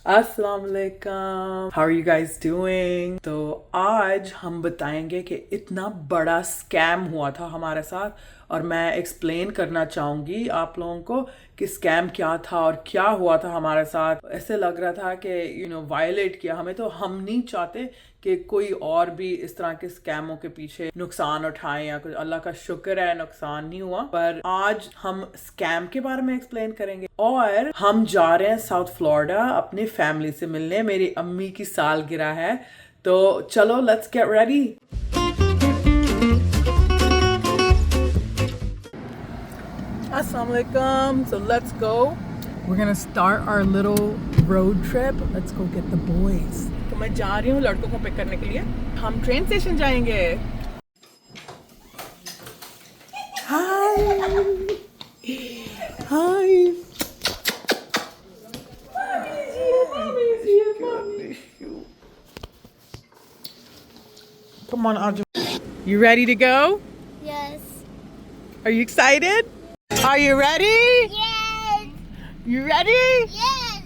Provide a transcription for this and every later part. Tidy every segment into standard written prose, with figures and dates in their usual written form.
अस्सलाम वालेकुम, how are you guys doing. तो आज हम बताएंगे कि इतना बड़ा स्कैम हुआ था हमारे साथ और मैं एक्सप्लेन करना चाहूँगी आप लोगों को कि स्कैम क्या था और क्या हुआ था हमारे साथ। ऐसे लग रहा था कि वायलेट किया हमें। तो हम नहीं चाहते कि कोई और भी इस तरह के स्कैमों के पीछे नुकसान उठाए या कुछ। अल्लाह का शुक्र है नुकसान नहीं हुआ। पर आज हम स्कैम के बारे में एक्सप्लेन करेंगे और हम जा रहे हैं साउथ फ्लोरिडा अपनी फैमिली से मिलने। मेरी अम्मी की सालगिरह है, तो चलो let's get ready. Assalamu alaikum. So let's go. We're gonna start our little road trip. Let's go get the boys. तो मैं जा रही हूँ लड़कों को पिक करने के लिए। हम ट्रेन स्टेशन जाएंगे। हाय हाय। Come on, Arjun. You ready to go? Yes. Are you excited? Are you ready? Yes. You ready? Yes.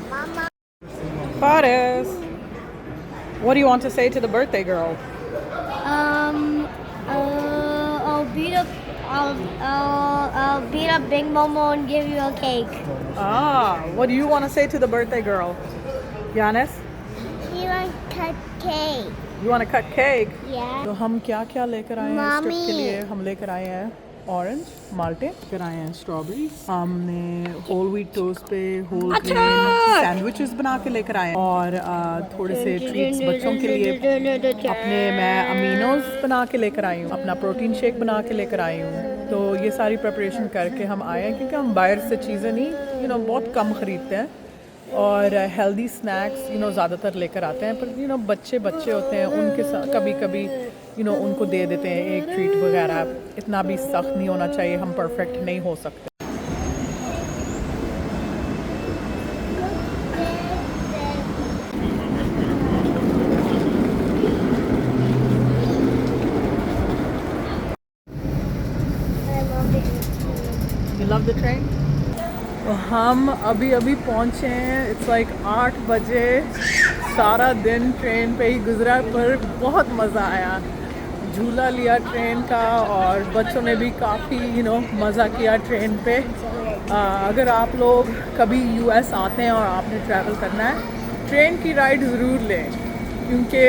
Mama. Fares, what do you want to say to the birthday girl? I'll beat up Big Momo and give you a cake. What do you want to say to the birthday girl? Yanis, She wants cut cake. you want to cut cake? Yeah. तो हम क्या क्या लेकर आए हैं इस trip के Mommy. लिए? हम लेकर आए हैं ऑरेंज माल्टे, लेकर आए हैं स्ट्रॉबेरी, हमने होल व्हीट टोस्ट पे होल ग्रेन सैंडविचेस बना के लेकर आए हैं और थोड़े से ट्रीट्स बच्चों के लिए अपने मैं अमीनोज बना के लेकर आई हूँ, अपना प्रोटीन शेक बना के लेकर आई हूँ। तो ये सारी प्रिपरेशन करके हम आए हैं क्योंकि हम बाहर से चीज़ें नहीं बहुत कम ख़रीदते हैं और हेल्दी स्नैक्स ज़्यादातर लेकर आते हैं। पर बच्चे होते हैं, उनके साथ कभी कभी उनको दे देते हैं एक ट्रीट वगैरह। इतना भी सख्त नहीं होना चाहिए, हम परफेक्ट नहीं हो सकते। I love it. You love the train? तो हम अभी पहुँचे हैं। इट्स लाइक 8 बजे। सारा दिन ट्रेन पे ही गुजरा पर बहुत मज़ा आया। झूला लिया ट्रेन का और बच्चों ने भी काफ़ी मज़ा किया ट्रेन पे। अगर आप लोग कभी यूएस आते हैं और आपने ट्रैवल करना है, ट्रेन की राइड ज़रूर लें क्योंकि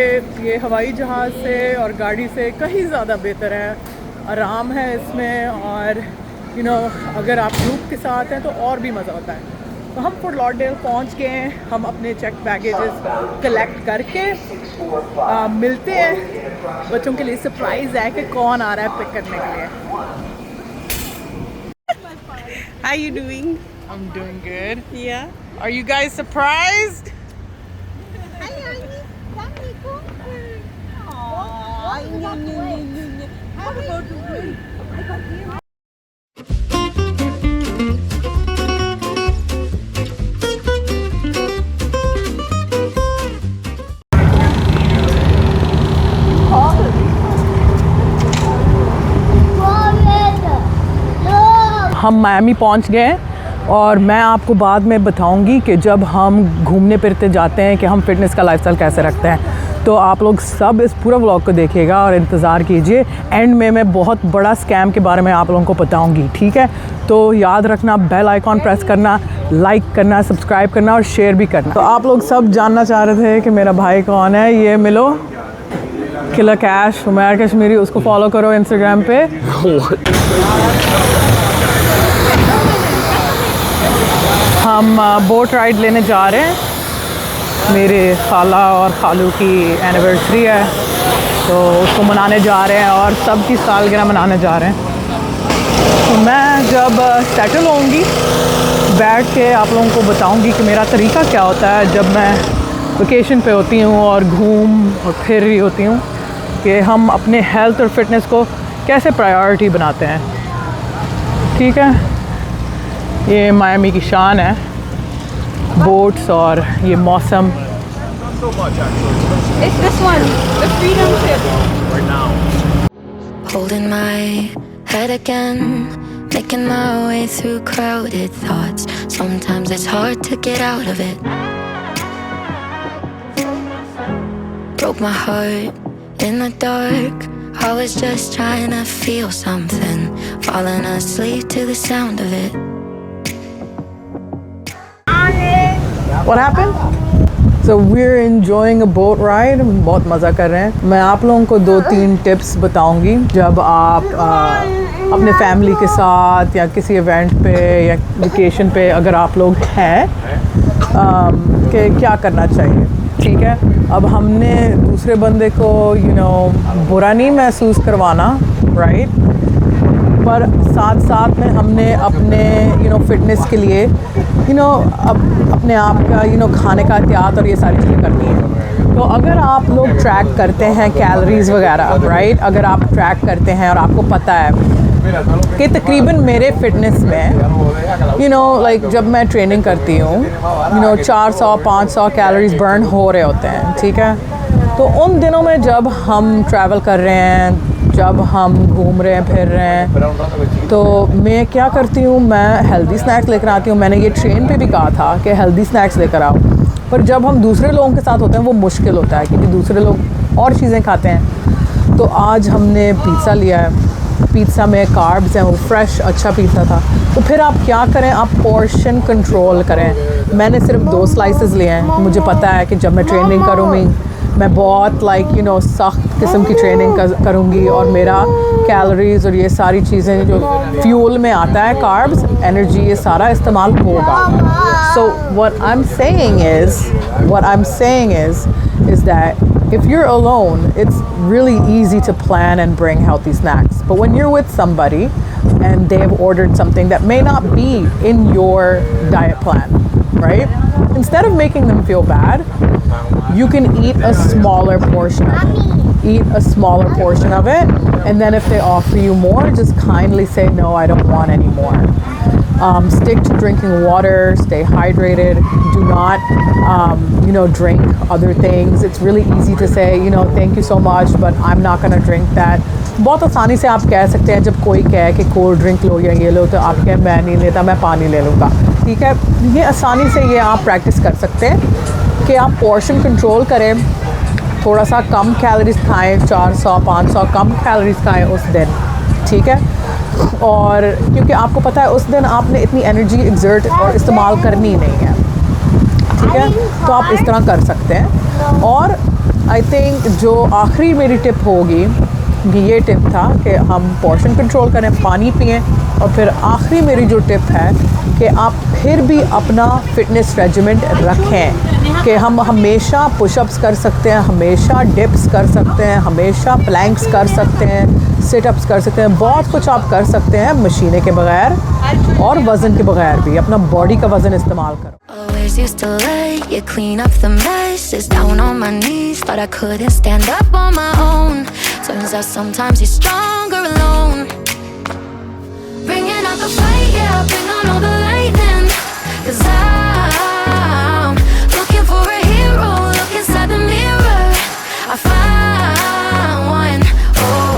ये हवाई जहाज़ से और गाड़ी से कहीं ज़्यादा बेहतर है। आराम है इसमें और अगर आप ग्रुप के साथ हैं तो और भी मज़ा होता है। तो हम फोर्ट लॉडरडेल पहुंच गए हैं। हम अपने चेक बैगेजेस कलेक्ट करके मिलते हैं। बच्चों के लिए सरप्राइज है कि कौन आ रहा है पिक करने के लिए। How you doing? I'm doing good. Yeah. Are you guys surprised? हम मायामी पहुंच गए हैं और मैं आपको बाद में बताऊंगी कि जब हम घूमने फिरते जाते हैं कि हम फिटनेस का लाइफस्टाइल कैसे रखते हैं। तो आप लोग सब इस पूरा व्लॉग को देखिएगा और इंतज़ार कीजिए। एंड में मैं बहुत बड़ा स्कैम के बारे में आप लोगों को बताऊंगी, ठीक है? तो याद रखना, बेल आइकॉन प्रेस करना, लाइक करना, सब्सक्राइब करना और शेयर भी करना। तो आप लोग सब जानना चाह रहे थे कि मेरा भाई कौन है। ये मिलो, किलर कैश, उमैर कश्मीरी, उसको फॉलो करो इंस्टाग्राम पे। हम बोट राइड लेने जा रहे हैं। मेरे खाला और खालू की एनिवर्सरी है तो उसको मनाने जा रहे हैं और सबकी सालगिरह मनाने जा रहे हैं। तो मैं जब सेटल होंगी बैठ के आप लोगों को बताऊंगी कि मेरा तरीका क्या होता है जब मैं वेकेशन पे होती हूँ और घूम और फिर रही होती हूँ, कि हम अपने हेल्थ और फिटनेस को कैसे प्रायोरिटी बनाते हैं। ठीक है, ये मायामी की शान है, बोट्स और ये मौसम। so much, actually. It's this one, the Freedom Ship. Right now. Holding my head again, making my way through crowded thoughts. Sometimes it's hard to get out of it. Broke my heart in the dark. I was just trying to feel something, falling asleep to the sound of it. What happened? So we're enjoying a boat ride. बहुत मज़ा कर रहे हैं. मैं आप लोगों को 2-3 tips बताऊंगी जब आप अपने फैमिली के साथ या किसी इवेंट पे या वेकेशन पे अगर आप लोग हैं कि क्या करना चाहिए. ठीक है. अब हमने दूसरे बंदे को बुरा नहीं महसूस करवाना, राइट, पर साथ साथ में हमने अपने फिटनेस के लिए अब अपने आप का खाने का एहतियात और ये सारी चीज़ें करनी है. तो अगर आप लोग ट्रैक करते हैं कैलोरीज़ वगैरह, राइट, अगर आप ट्रैक करते हैं और आपको पता है कि तकरीबन मेरे फिटनेस में लाइक जब मैं ट्रेनिंग करती हूँ 400-500 कैलोरीज बर्न हो रहे होते हैं. ठीक है. तो उन दिनों में जब हम ट्रैवल कर रहे हैं, जब हम घूम रहे हैं फिर रहे हैं, तो मैं क्या करती हूँ, मैं हेल्दी स्नैक्स लेकर आती हूँ. मैंने ये ट्रेन पे भी कहा था कि हेल्दी स्नैक्स लेकर आओ, पर जब हम दूसरे लोगों के साथ होते हैं वो मुश्किल होता है क्योंकि दूसरे लोग और चीज़ें खाते हैं. तो आज हमने पिज़्ज़ा लिया है. पिज़्ज़ा में कार्ब्स हैं, वो फ्रेश अच्छा पिज़्ज़ा था. तो फिर आप क्या करें, आप पोर्शन कंट्रोल करें. मैंने सिर्फ 2 स्लाइसेस लिए हैं. मुझे पता है कि जब मैं ट्रेनिंग करूँगी मैं बहुत सख्त किस्म की ट्रेनिंग करूँगी और मेरा कैलोरीज़ और ये सारी चीज़ें जो फ्यूल में आता है, कार्ब्स, एनर्जी, ये सारा इस्तेमाल होगा. So what I am saying is that if you're alone, it's really easy to plan and bring healthy snacks. But when you're with somebody and they have ordered something that may not be in your diet plan, right? Instead of making them feel bad, you can eat a smaller portion of it. Eat a smaller portion of it, and then if they offer you more, just kindly say, no, I don't want any more. Stick to drinking water, stay hydrated, do not drink other things. It's really easy to say, thank you so much, but I'm not going to drink that. बहुत आसानी से आप कह सकते हैं, जब कोई कहे कि कोल्ड ड्रिंक लो या ये लो, तो आप कहें मैं नहीं लेता, मैं पानी ले लूँगा. ठीक है. ये आसानी से ये आप प्रैक्टिस कर सकते हैं कि आप पोर्शन कंट्रोल करें, थोड़ा सा कम कैलोरीज खाएं, 400-500 कम कैलोरीज खाएं उस दिन. ठीक है. और क्योंकि आपको पता है उस दिन आपने इतनी एनर्जी एक्सर्ट और इस्तेमाल करनी नहीं है. ठीक है. तो आप इस तरह कर सकते हैं. और आई थिंक जो आखिरी मेरी टिप होगी, ये टिप था कि हम पोर्शन कंट्रोल करें, पानी पिएं. और फिर आखिरी मेरी जो टिप है कि आप फिर भी अपना फिटनेस रेजिमेंट रखें कि हम हमेशा पुशअप्स कर सकते हैं, हमेशा डिप्स कर सकते हैं, हमेशा प्लैंक्स कर सकते हैं, सिटअप्स कर सकते हैं. बहुत कुछ आप कर सकते हैं मशीनें के बगैर और वज़न के बगैर भी. अपना बॉडी का वज़न इस्तेमाल करो. Always used to let you clean up the messes, down on my knees, thought I couldn't stand up on my own. Turns out sometimes you're stronger alone. Bringing out the fight, yeah, bring on all the lightning. 'Cause I'm looking for a hero, look inside the mirror, I find one. Oh,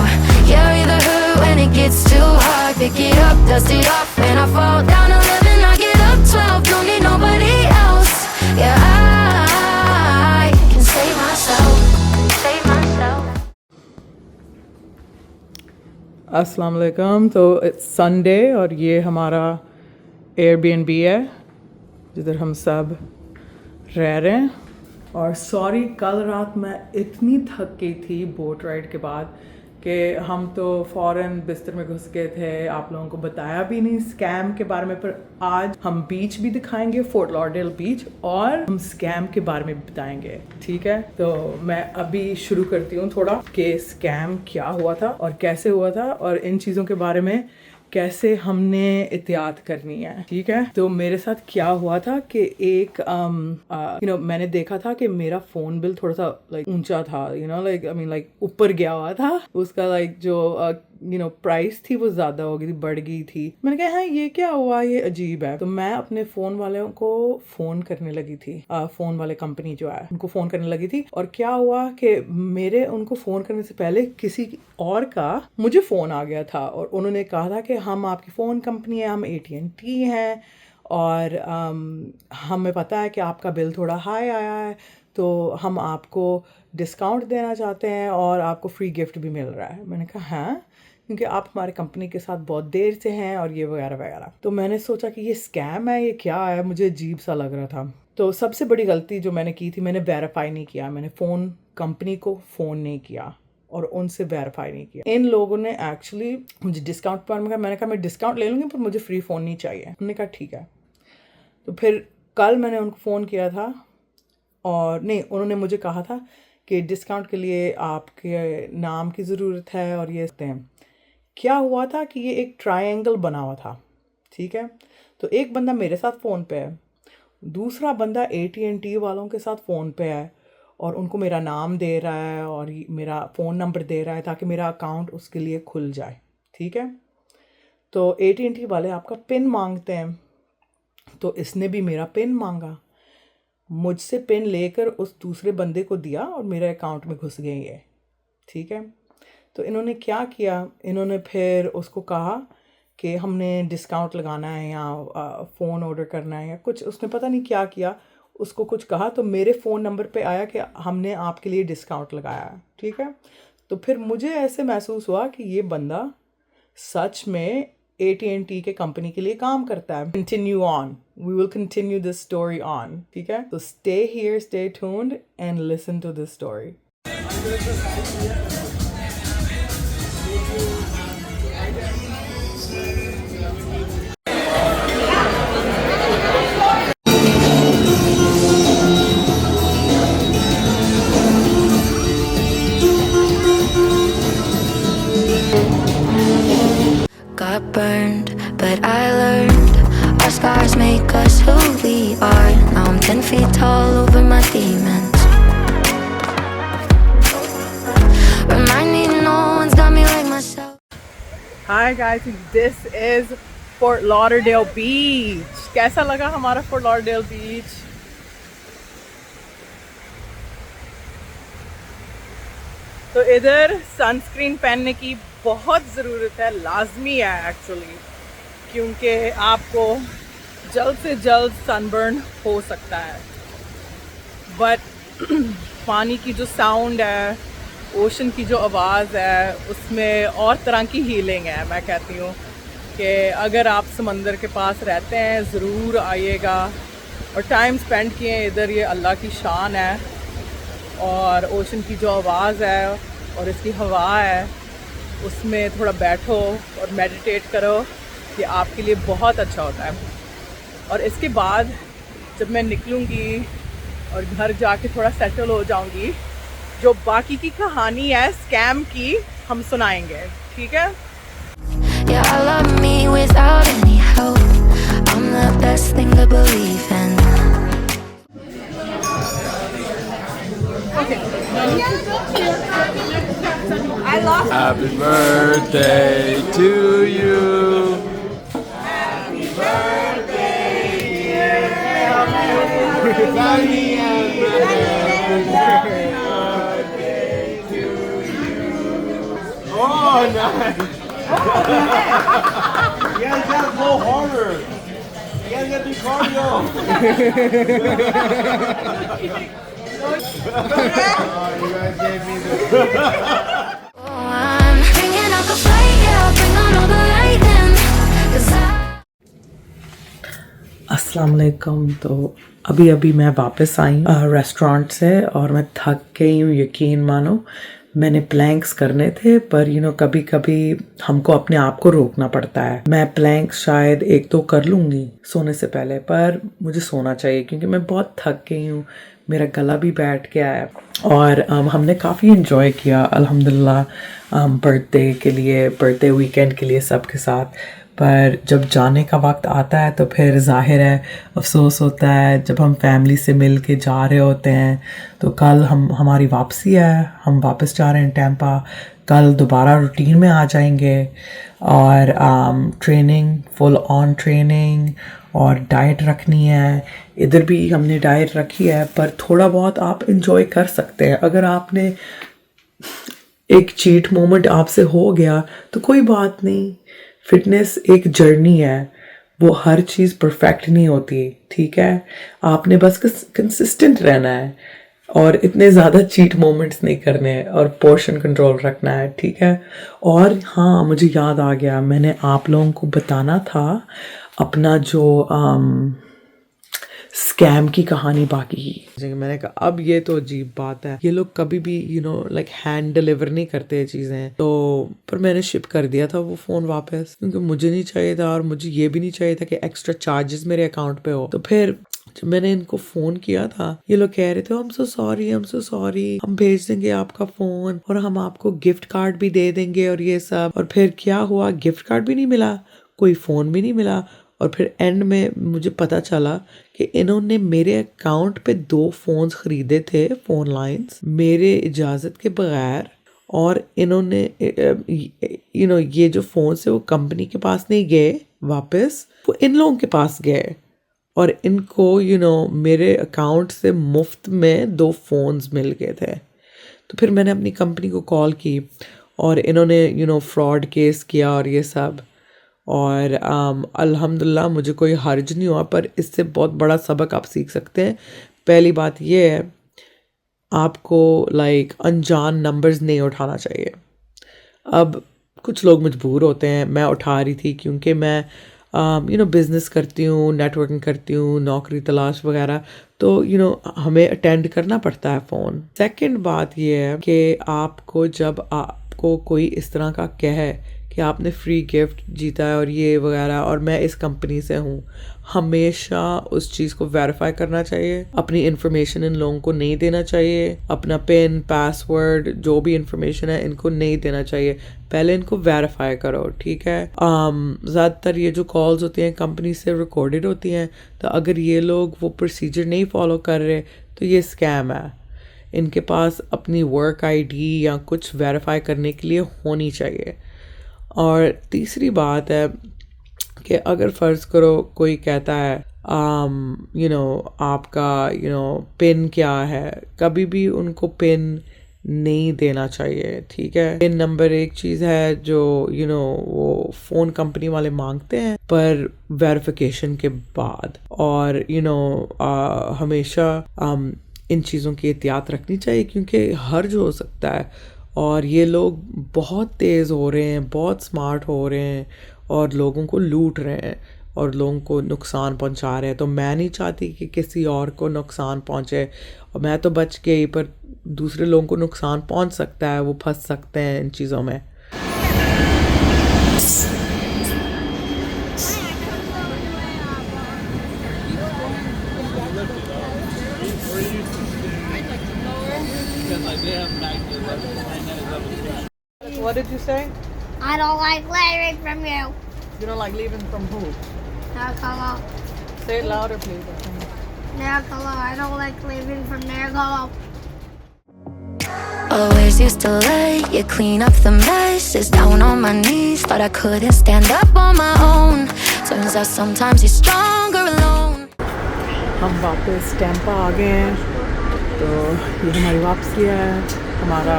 carry the hurt when it gets too hard. Pick it up, dust it off, and I fall down 11, I get up 12. Don't need nobody else. Yeah, I can save myself. Save myself. अस्सलाम वालेकुम. तो it's Sunday और ये हमारा Airbnb है जिधर हम सब रह रहे हैं. और सॉरी, कल रात मैं इतनी थक गई थी बोट राइड के बाद कि हम तो फ़ौरन बिस्तर में घुस गए थे. आप लोगों को बताया भी नहीं स्कैम के बारे में, पर आज हम बीच भी दिखाएंगे, फोर्ट लॉडेल बीच, और हम स्कैम के बारे में बताएंगे. ठीक है. तो मैं अभी शुरू करती हूँ थोड़ा कि स्कैम क्या हुआ था और कैसे हुआ था और इन चीज़ों के बारे में कैसे हमने एहतियात करनी है. ठीक है. तो मेरे साथ क्या हुआ था कि एक मैंने देखा था कि मेरा फ़ोन बिल थोड़ा सा ऊंचा था, ऊपर गया हुआ था. उसका जो प्राइस थी वो ज़्यादा हो गई थी, बढ़ गई थी। मैंने कहा हाँ ये क्या हुआ, ये अजीब है। तो मैं अपने फ़ोन वालों को फ़ोन करने लगी थी, फ़ोन वाले कंपनी जो है उनको फ़ोन करने लगी थी। और क्या हुआ कि मेरे उनको फ़ोन करने से पहले किसी और का मुझे फ़ोन आ गया था और उन्होंने कहा था कि हम आपकी फ़ोन कंपनी है, हम AT&T हैं और हमें पता है कि आपका बिल थोड़ा हाई आया है, तो हम आपको डिस्काउंट देना चाहते हैं और आपको फ्री गिफ्ट भी मिल रहा है। मैंने कहा हाँ, क्योंकि आप हमारे कंपनी के साथ बहुत देर से हैं और ये वगैरह वगैरह। तो मैंने सोचा कि ये स्कैम है, ये क्या है, मुझे अजीब सा लग रहा था। तो सबसे बड़ी गलती जो मैंने की थी, मैंने वेरीफाई नहीं किया, मैंने फ़ोन कंपनी को फ़ोन नहीं किया और उनसे वेरीफाई नहीं किया। इन लोगों ने एक्चुअली मुझे डिस्काउंट पर मैंने कहा मैं डिस्काउंट ले लूँगी पर मुझे फ्री फ़ोन नहीं चाहिए। उन्होंने कहा ठीक है। तो फिर कल मैंने उनको फ़ोन किया था और नहीं, उन्होंने मुझे कहा था कि डिस्काउंट के लिए आपके नाम की ज़रूरत है और ये हैं। क्या हुआ था कि ये एक ट्रायंगल बना हुआ था, ठीक है। तो एक बंदा मेरे साथ फ़ोन पे है, दूसरा बंदा AT&T वालों के साथ फ़ोन पे है और उनको मेरा नाम दे रहा है और मेरा फ़ोन नंबर दे रहा है ताकि मेरा अकाउंट उसके लिए खुल जाए, ठीक है। तो AT&T वाले आपका पिन मांगते हैं, तो इसने भी मेरा पिन मांगा, मुझसे पिन लेकर उस दूसरे बंदे को दिया और मेरे अकाउंट में घुस गए ये, ठीक है। तो इन्होंने क्या किया, इन्होंने फिर उसको कहा कि हमने डिस्काउंट लगाना है या फ़ोन ऑर्डर करना है या कुछ, उसने पता नहीं क्या किया, उसको कुछ कहा तो मेरे फ़ोन नंबर पे आया कि हमने आपके लिए डिस्काउंट लगाया है, ठीक है। तो फिर मुझे ऐसे महसूस हुआ कि ये बंदा सच में AT&T के कंपनी के लिए काम करता है। Continue on, we will continue this story on, ठीक है। तो stay here, stay tuned and listen to this story. Got burned, but I learned our scars make us who we are. Now I'm 10 feet tall over my demons, reminding no one's got me like myself. Hi guys, this is Fort Lauderdale Beach. कैसा लगा हमारा Fort Lauderdale Beach? तो इधर sunscreen पहनने की बहुत ज़रूरत है, लाजमी है एक्चुअली, क्योंकि आपको जल्द से जल्द सनबर्न हो सकता है। बट पानी की जो साउंड है, ओशन की जो आवाज़ है, उसमें और तरह की हीलिंग है। मैं कहती हूँ कि अगर आप समंदर के पास रहते हैं ज़रूर आइएगा और टाइम स्पेंड किए इधर, ये अल्लाह की शान है। और ओशन की जो आवाज़ है और इसकी हवा है, उसमें थोड़ा बैठो और मेडिटेट करो, ये आपके लिए बहुत अच्छा होता है। और इसके बाद जब मैं निकलूँगी और घर जाके थोड़ा सेटल हो जाऊँगी, जो बाकी की कहानी है स्कैम की, हम सुनाएंगे, ठीक है। Yeah, I love me without any help. I'm the best thing to believe in. Happy birthday to you. Happy birthday, dear Sunny and Happy birthday to you. Oh, nice. You guys gotta go harder. You guys gotta do cardio. Oh, you guys gave me the. I'm bringing up a fight, yeah, bring on all the lightning. 'Cause अस्सलाम वालेकुम। तो अभी अभी मैं वापस आई restaurant से और मैं थक गई हूँ, यकीन मानो। मैंने प्लैंक्स करने थे पर कभी कभी हमको अपने आप को रोकना पड़ता है। मैं प्लैंक्स शायद 1-2 कर लूँगी सोने से पहले, पर मुझे सोना चाहिए क्योंकि मैं बहुत थक गई हूँ, मेरा गला भी बैठ गया है। और हमने काफ़ी इन्जॉय किया अल्हम्दुलिल्लाह बर्थडे वीकेंड के लिए सबके साथ। पर जब जाने का वक्त आता है तो फिर ज़ाहिर है अफसोस होता है जब हम फैमिली से मिल के जा रहे होते हैं। तो कल हमारी वापसी है, हम वापस जा रहे हैं टैम्पा। कल दोबारा रूटीन में आ जाएंगे और ट्रेनिंग, फुल ऑन ट्रेनिंग और डाइट रखनी है। इधर भी हमने डाइट रखी है, पर थोड़ा बहुत आप इंजॉय कर सकते हैं। अगर आपने एक चीट मोमेंट आपसे हो गया तो कोई बात नहीं, फिटनेस एक जर्नी है, वो हर चीज़ परफेक्ट नहीं होती, ठीक है। आपने बस कंसिस्टेंट रहना है और इतने ज़्यादा चीट मोमेंट्स नहीं करने हैं और पोर्शन कंट्रोल रखना है, ठीक है। और हाँ, मुझे याद आ गया, मैंने आप लोगों को बताना था अपना जो स्कैम की कहानी बाकी। मैंने कहा अब ये तो अजीब बात है, ये लोग कभी भी लाइक हैंड डिलीवर नहीं करते चीज़ें, तो पर मैंने शिप कर दिया था वो फ़ोन वापस, क्योंकि मुझे नहीं चाहिए था और मुझे ये भी नहीं चाहिए था कि एक्स्ट्रा चार्जेस मेरे अकाउंट पे हो। तो फिर जब मैंने इनको फ़ोन किया था, ये लोग कह रहे थे I'm so sorry, हम भेज देंगे आपका फ़ोन और हम आपको गिफ्ट कार्ड भी दे देंगे और ये सब। और फिर क्या हुआ, गिफ्ट कार्ड भी नहीं मिला, कोई फ़ोन भी नहीं मिला। और फिर एंड में मुझे पता चला कि इन्होंने मेरे अकाउंट पे 2 फ़ोन्स ख़रीदे थे, फ़ोन लाइंस, मेरे इजाज़त के बगैर। और इन्होंने ये जो फ़ोन्स है वो कंपनी के पास नहीं गए वापस, वो इन लोगों के पास गए और इनको मेरे अकाउंट से मुफ्त में 2 फ़ोन्स मिल गए थे। तो फिर मैंने अपनी कंपनी को कॉल की और इन्होंने फ्रॉड केस किया और ये सब। और अल्हम्दुलिल्लाह मुझे कोई हर्ज नहीं हुआ, पर इससे बहुत बड़ा सबक आप सीख सकते हैं। पहली बात ये है, आपको लाइक अनजान नंबर्स नहीं उठाना चाहिए। अब कुछ लोग मजबूर होते हैं, मैं उठा रही थी क्योंकि मैं बिज़नेस करती हूँ, नेटवर्किंग करती हूँ, नौकरी तलाश वगैरह, तो हमें अटेंड करना पड़ता है फ़ोन। सेकंड बात ये है कि आपको जब आपको कोई इस तरह का कहे कि आपने फ्री गिफ्ट जीता है और ये वगैरह और मैं इस कंपनी से हूँ, हमेशा उस चीज़ को वेरीफाई करना चाहिए। अपनी इन्फॉर्मेशन इन लोगों को नहीं देना चाहिए, अपना पिन, पासवर्ड, जो भी इन्फॉर्मेशन है इनको नहीं देना चाहिए, पहले इनको वेरीफाई करो, ठीक है। ज़्यादातर ये जो कॉल्स होती हैं कंपनी से रिकॉर्डेड होती हैं, तो अगर ये लोग वो प्रोसीजर नहीं फॉलो कर रहे तो ये स्कैम है। इनके पास अपनी वर्क आईडी या कुछ वेरीफाई करने के लिए होनी चाहिए। और तीसरी बात है कि अगर फ़र्ज़ करो कोई कहता है आपका पिन क्या है, कभी भी उनको पिन नहीं देना चाहिए, ठीक है। पिन नंबर एक चीज़ है जो वो फ़ोन कंपनी वाले मांगते हैं, पर वेरिफिकेशन के बाद। और हमेशा इन चीज़ों की एहतियात रखनी चाहिए, क्योंकि हर्ज हो सकता है और ये लोग बहुत तेज़ हो रहे हैं, बहुत स्मार्ट हो रहे हैं और लोगों को लूट रहे हैं और लोगों को नुकसान पहुंचा रहे हैं। तो मैं नहीं चाहती कि किसी और को नुकसान पहुंचे, और मैं तो बच गई, पर दूसरे लोगों को नुकसान पहुंच सकता है, वो फंस सकते हैं इन चीज़ों में। What did you say? I don't like leaving from you. You don't like leaving from who? Narcolo. Say it louder, please. Narcolo. I don't like leaving from Narcolo. Always used to let you clean up the messes. Down on my knees, thought I couldn't stand up on my own. Turns out sometimes you're stronger alone. हम वापस Tampa आ गए हैं, तो ये हमारी वापसी है। हमारा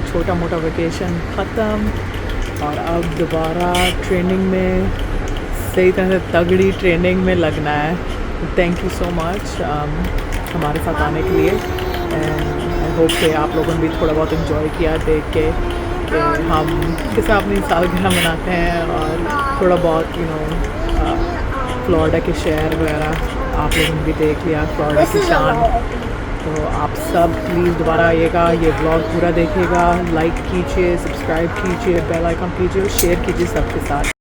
छोटा मोटा वेकेशन ख़त्म और अब दोबारा ट्रेनिंग में, सही तरह से तगड़ी ट्रेनिंग में लगना है। थैंक यू सो मच हमारे साथ आने के लिए, एंड आई होप कि आप लोगों ने भी थोड़ा बहुत इन्जॉय किया देख के कि हम किस अपनी सालगिरह मनाते हैं, और थोड़ा बहुत फ्लोरिडा के शहर वगैरह आप लोगों ने भी देख लिया, फ्लोरिडा की शान। तो आप सब प्लीज़ दोबारा आइएगा, ये व्लॉग पूरा देखिएगा, लाइक कीजिए, सब्सक्राइब कीजिए, बेल आइकन कीजिए, शेयर कीजिए सबके साथ।